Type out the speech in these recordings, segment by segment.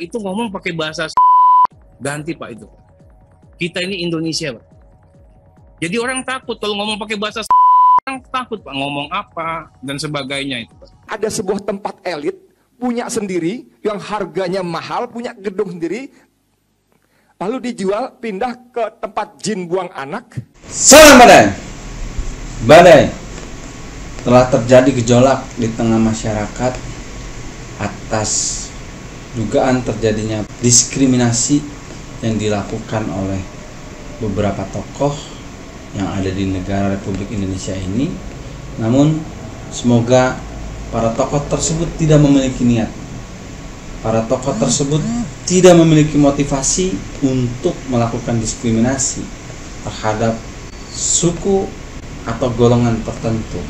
Itu ngomong pakai bahasa ganti Pak itu. Kita ini Indonesia Pak. Jadi orang takut kalau ngomong pakai bahasa orang takut Pak ngomong apa dan sebagainya itu Pak. Ada sebuah tempat elit punya sendiri yang harganya mahal, punya gedung sendiri, lalu dijual pindah ke tempat jin buang anak. Salam badai. Badai. Telah terjadi gejolak di tengah masyarakat atas dugaan terjadinya diskriminasi yang dilakukan oleh beberapa tokoh yang ada di negara Republik Indonesia ini. Namun semoga para tokoh tersebut tidak memiliki niat. Para tokoh tersebut tidak memiliki motivasi untuk melakukan diskriminasi terhadap suku atau golongan tertentu,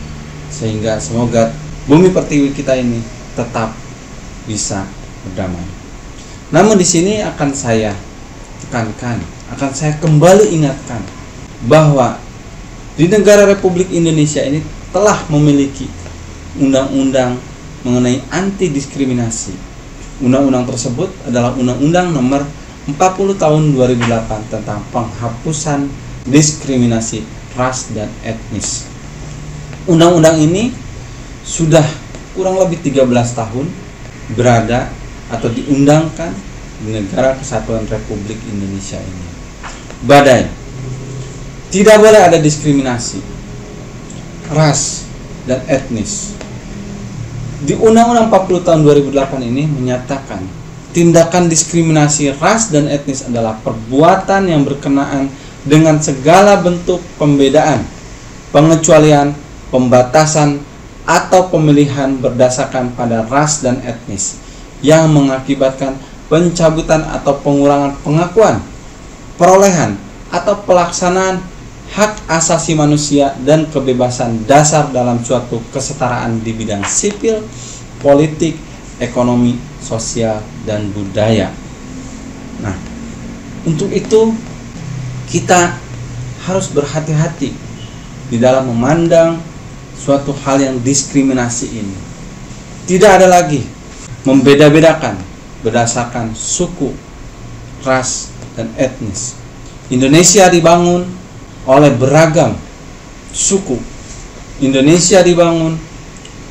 sehingga semoga bumi pertiwi kita ini tetap bisa berdamai. Namun di sini akan saya tekankan, akan saya kembali ingatkan bahwa di negara Republik Indonesia ini telah memiliki undang-undang mengenai anti diskriminasi. Undang-undang tersebut adalah Undang-Undang Nomor 40 Tahun 2008 tentang penghapusan diskriminasi ras dan etnis. Undang-undang ini sudah kurang lebih 13 tahun berada atau diundangkan di negara Kesatuan Republik Indonesia ini. Badai. Tidak boleh ada diskriminasi ras dan etnis. Di Undang-Undang 40 tahun 2008 ini menyatakan tindakan diskriminasi ras dan etnis adalah perbuatan yang berkenaan dengan segala bentuk pembedaan, pengecualian, pembatasan, atau pemilihan berdasarkan pada ras dan etnis yang mengakibatkan pencabutan atau pengurangan pengakuan, perolehan, atau pelaksanaan hak asasi manusia dan kebebasan dasar dalam suatu kesetaraan di bidang sipil, politik, ekonomi, sosial, dan budaya. Nah, untuk itu kita harus berhati-hati di dalam memandang suatu hal yang diskriminasi ini. Tidak ada lagi membeda-bedakan berdasarkan suku, ras, dan etnis. Indonesia dibangun oleh beragam suku. Indonesia dibangun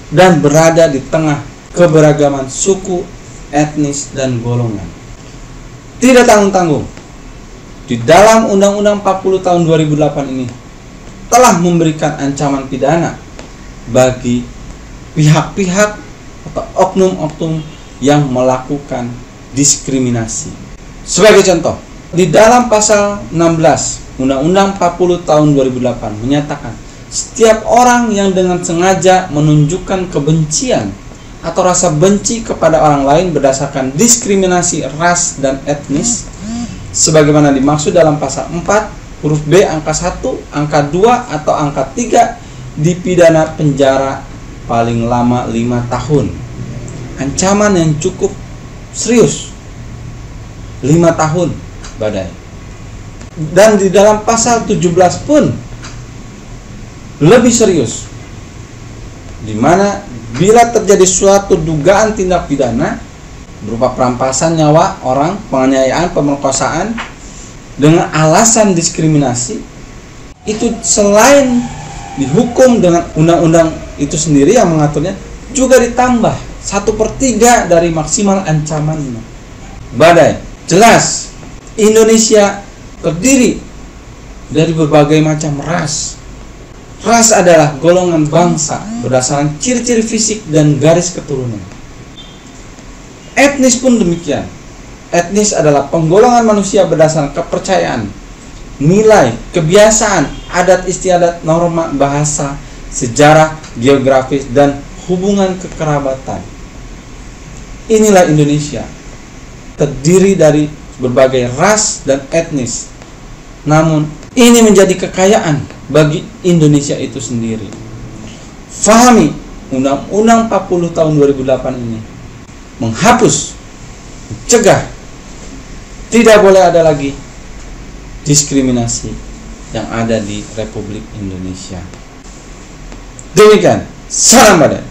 dan berada di tengah keberagaman suku, etnis, dan golongan. Tidak tanggung-tanggung, di dalam Undang-Undang 40 tahun 2008 ini telah memberikan ancaman pidana bagi pihak-pihak atau oknum-oknum yang melakukan diskriminasi. Sebagai contoh, di dalam pasal 16 Undang-Undang 40 tahun 2008 menyatakan setiap orang yang dengan sengaja menunjukkan kebencian atau rasa benci kepada orang lain berdasarkan diskriminasi ras dan etnis sebagaimana dimaksud dalam pasal 4 huruf B angka 1, angka 2 atau angka 3 dipidana penjara paling lama 5 tahun. Ancaman yang cukup serius, 5 tahun, Badai. Dan di dalam pasal 17 pun lebih serius, di mana bila terjadi suatu dugaan tindak pidana berupa perampasan nyawa orang, penganiayaan, pemerkosaan dengan alasan diskriminasi, itu selain dihukum dengan undang-undang itu sendiri yang mengaturnya, juga ditambah 1/3 dari maksimal ancamannya. Badai. Jelas Indonesia terdiri dari berbagai macam ras. Ras adalah golongan bangsa berdasarkan ciri-ciri fisik dan garis keturunan. Etnis pun demikian. Etnis adalah penggolongan manusia berdasarkan kepercayaan, nilai, kebiasaan, adat istiadat, norma, bahasa, sejarah, geografis, dan hubungan kekerabatan. Inilah Indonesia, terdiri dari berbagai ras dan etnis. Namun, ini menjadi kekayaan bagi Indonesia itu sendiri. Fahami Undang-Undang 40 tahun 2008 ini menghapus, mencegah, tidak boleh ada lagi diskriminasi yang ada di Republik Indonesia. Demikian, salam badan.